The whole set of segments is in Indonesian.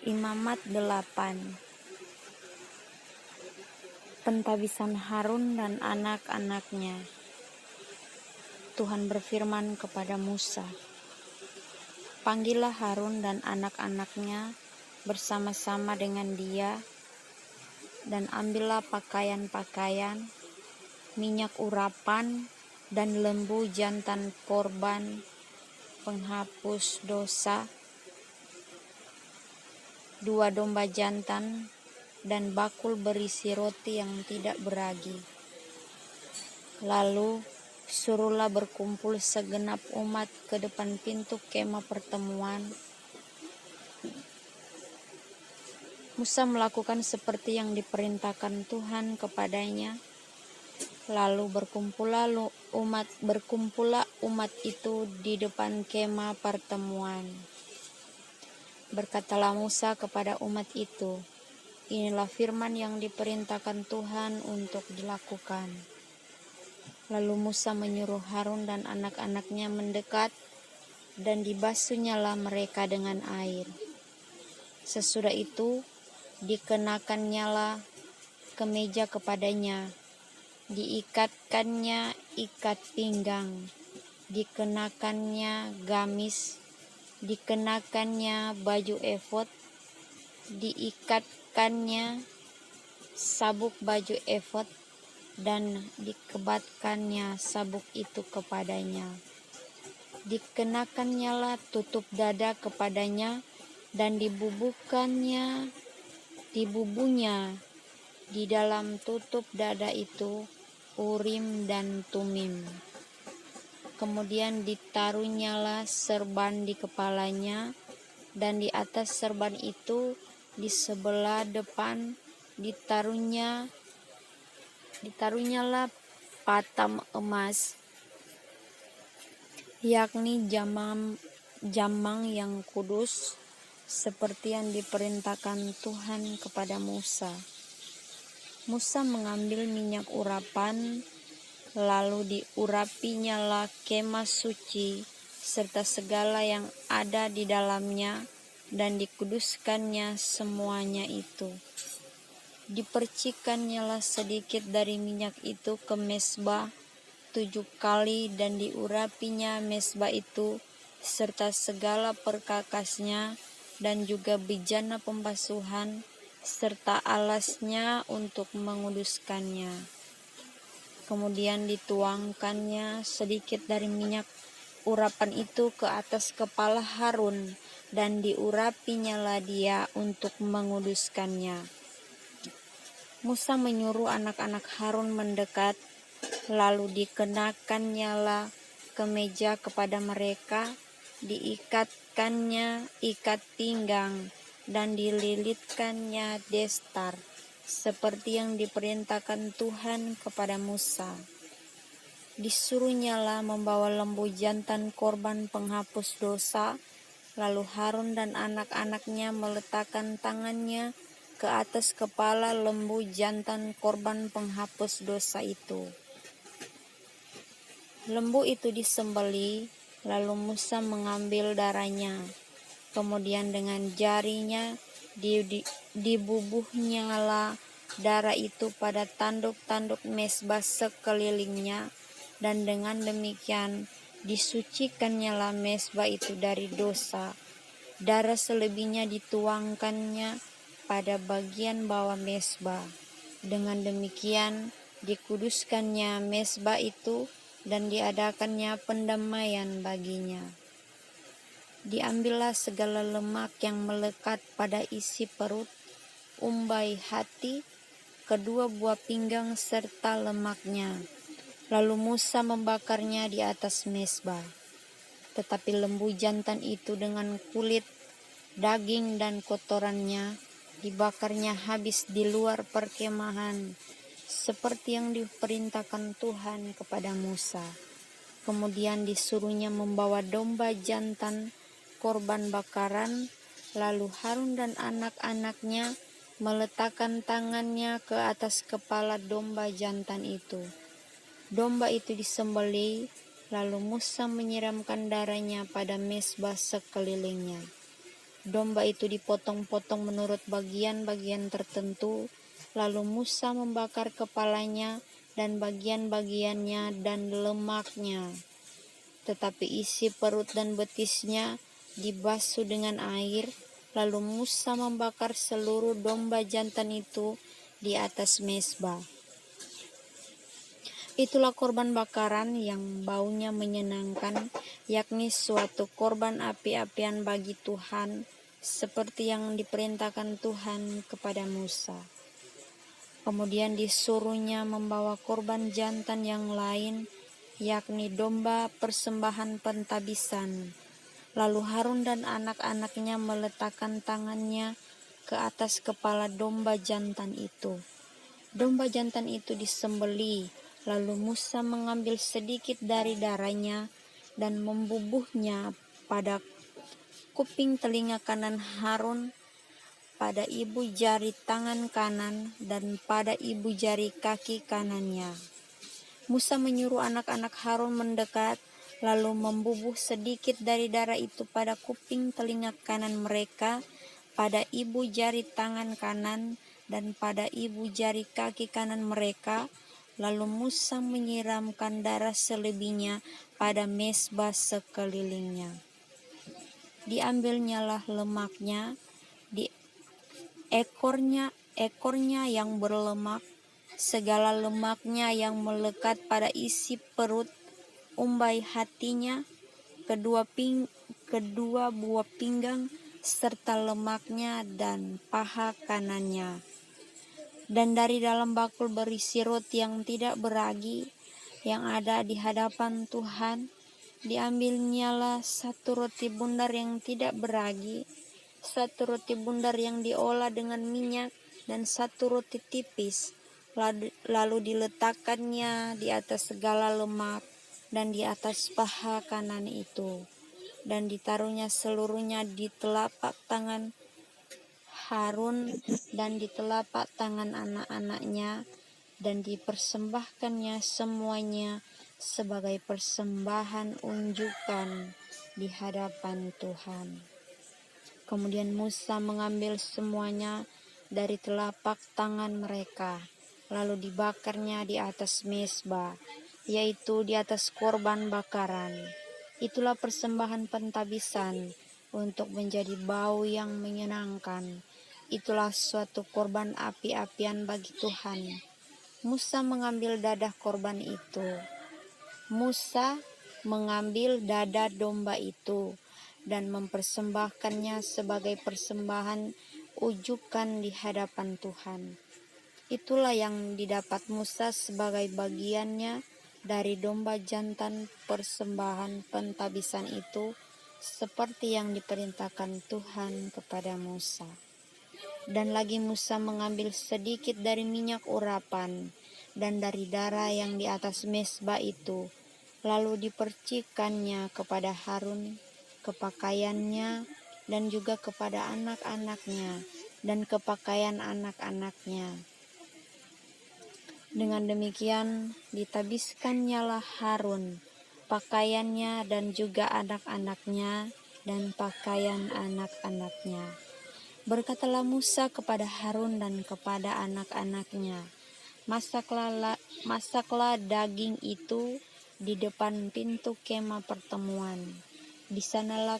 Imamat 8. Pentabisan Harun dan anak-anaknya. Tuhan berfirman kepada Musa, "Panggillah Harun dan anak-anaknya bersama-sama dengan dia, dan ambillah pakaian-pakaian, minyak urapan, dan lembu jantan korban penghapus dosa, 2 domba jantan, dan bakul berisi roti yang tidak beragi. Lalu suruhlah berkumpul segenap umat ke depan pintu kemah pertemuan." Musa melakukan seperti yang diperintahkan Tuhan kepadanya. Lalu berkumpullah umat itu di depan kemah pertemuan. Berkatalah Musa kepada umat itu, "Inilah firman yang diperintahkan Tuhan untuk dilakukan." Lalu Musa menyuruh Harun dan anak-anaknya mendekat, dan dibasuhnyalah mereka dengan air. Sesudah itu dikenakannyalah kemeja kepadanya, diikatkannya ikat pinggang, dikenakannya gamis, dikenakannya baju efod, diikatkannya sabuk baju efod, dan dikebatkannya sabuk itu kepadanya. Dikenakannyalah tutup dada kepadanya, dan dibubuhnya di dalam tutup dada itu Urim dan Tumim. Kemudian ditaruhnyalah serban di kepalanya, dan di atas serban itu di sebelah depan ditaruhnyalah patam emas, yakni jamang yang kudus, seperti yang diperintahkan Tuhan kepada Musa. Musa mengambil minyak urapan, lalu diurapinyalah kemah suci serta segala yang ada di dalamnya, dan dikuduskannya semuanya itu. Dipercikkannyalah sedikit dari minyak itu ke mezbah 7 kali, dan diurapinya mezbah itu serta segala perkakasnya, dan juga bejana pembasuhan serta alasnya untuk menguduskannya. Kemudian dituangkannya sedikit dari minyak urapan itu ke atas kepala Harun, dan diurapinyalah dia untuk menguduskannya. Musa menyuruh anak-anak Harun mendekat, lalu dikenakannyalah kemeja kepada mereka, diikatkannya ikat pinggang, dan dililitkannya destar, seperti yang diperintahkan Tuhan kepada Musa. Disuruhnyalah membawa lembu jantan korban penghapus dosa, lalu Harun dan anak-anaknya meletakkan tangannya ke atas kepala lembu jantan korban penghapus dosa itu. Lembu itu disembelih, lalu Musa mengambil darahnya. Kemudian dengan jarinya dibubuhnyalah darah itu pada tanduk-tanduk mezbah sekelilingnya, dan dengan demikian disucikannyalah mezbah itu dari dosa. Darah selebihnya dituangkannya pada bagian bawah mezbah. Dengan demikian dikuduskannya mezbah itu, dan diadakannya pendamaian baginya. Diambillah segala lemak yang melekat pada isi perut, umbai hati, kedua buah pinggang serta lemaknya. Lalu Musa membakarnya di atas mezbah. Tetapi lembu jantan itu dengan kulit, daging, dan kotorannya dibakarnya habis di luar perkemahan, seperti yang diperintahkan Tuhan kepada Musa. Kemudian disuruhnya membawa domba jantan korban bakaran, lalu Harun dan anak-anaknya meletakkan tangannya ke atas kepala domba jantan itu. Domba itu disembelih, lalu Musa menyiramkan darahnya pada mezbah sekelilingnya. Domba itu dipotong-potong menurut bagian-bagian tertentu, lalu Musa membakar kepalanya dan bagian-bagiannya dan lemaknya. Tetapi isi perut dan betisnya dibasuh dengan air, lalu Musa membakar seluruh domba jantan itu di atas mezbah. Itulah korban bakaran yang baunya menyenangkan, yakni suatu korban api-apian bagi Tuhan, seperti yang diperintahkan Tuhan kepada Musa. Kemudian disuruhnya membawa korban jantan yang lain, yakni domba persembahan pentabisan. Lalu Harun dan anak-anaknya meletakkan tangannya ke atas kepala domba jantan itu. Domba jantan itu disembelih, lalu Musa mengambil sedikit dari darahnya dan membubuhnya pada kuping telinga kanan Harun, pada ibu jari tangan kanan, dan pada ibu jari kaki kanannya. Musa menyuruh anak-anak Harun mendekat, lalu membubuh sedikit dari darah itu pada kuping telinga kanan mereka, pada ibu jari tangan kanan, dan pada ibu jari kaki kanan mereka. Lalu Musa menyiramkan darah selebihnya pada mezbah sekelilingnya. Diambilnyalah lemaknya, di ekornya yang berlemak, segala lemaknya yang melekat pada isi perut, umbai hatinya, kedua buah pinggang, serta lemaknya dan paha kanannya. Dan dari dalam bakul berisi roti yang tidak beragi yang ada di hadapan Tuhan, diambilnyalah satu roti bundar yang tidak beragi, satu roti bundar yang diolah dengan minyak, dan satu roti tipis, lalu diletakkannya di atas segala lemak dan di atas paha kanan itu, dan ditaruhnya seluruhnya di telapak tangan Harun dan di telapak tangan anak-anaknya, dan dipersembahkannya semuanya sebagai persembahan unjukan di hadapan Tuhan. Kemudian Musa mengambil semuanya dari telapak tangan mereka, lalu dibakarnya di atas mezbah, yaitu di atas korban bakaran. Itulah persembahan pentabisan untuk menjadi bau yang menyenangkan. Itulah suatu korban api-apian bagi Tuhan. Musa mengambil dadah korban itu. Musa mengambil dada domba itu dan mempersembahkannya sebagai persembahan ujukan di hadapan Tuhan. Itulah yang didapat Musa sebagai bagiannya dari domba jantan persembahan pentabisan itu, seperti yang diperintahkan Tuhan kepada Musa. Dan lagi Musa mengambil sedikit dari minyak urapan dan dari darah yang di atas mezbah itu, lalu dipercikannya kepada Harun, ke pakaiannya, dan juga kepada anak-anaknya dan ke pakaian anak-anaknya. Dengan demikian ditabiskannya Harun, pakaiannya, dan juga anak-anaknya dan pakaian anak-anaknya. Berkatalah Musa kepada Harun dan kepada anak-anaknya, masaklah daging itu di depan pintu kemah pertemuan. Di sanalah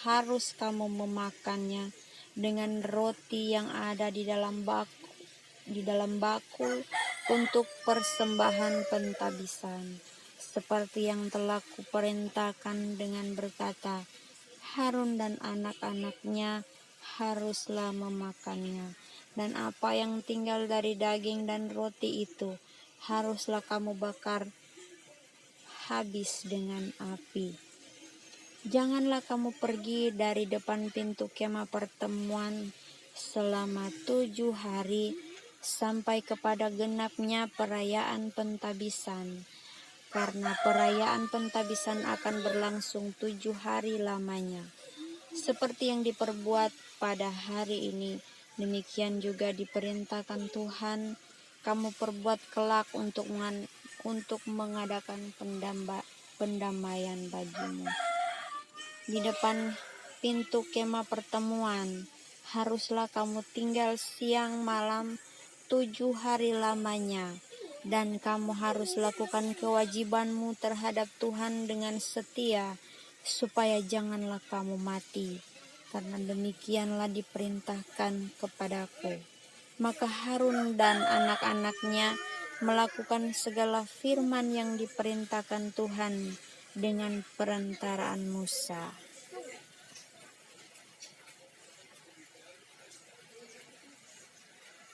harus kamu memakannya dengan roti yang ada di dalam bakul untuk persembahan pentabisan, seperti yang telah kuperintahkan, dengan berkata, Harun dan anak-anaknya haruslah memakannya, dan apa yang tinggal dari daging dan roti itu haruslah kamu bakar habis dengan api. Janganlah kamu pergi dari depan pintu kemah pertemuan selama 7 hari sampai kepada genapnya perayaan pentabisan, karena perayaan pentabisan akan berlangsung 7 hari lamanya. Seperti yang diperbuat pada hari ini, demikian juga diperintahkan Tuhan kamu perbuat kelak untuk mengadakan pendamaian bagimu. di depan pintu kemah pertemuan. Haruslah kamu tinggal siang malam 7 hari lamanya, dan kamu harus lakukan kewajibanmu terhadap Tuhan dengan setia, supaya janganlah kamu mati, karena demikianlah diperintahkan kepadaku. Maka Harun dan anak-anaknya melakukan segala firman yang diperintahkan Tuhan dengan perantaraan Musa.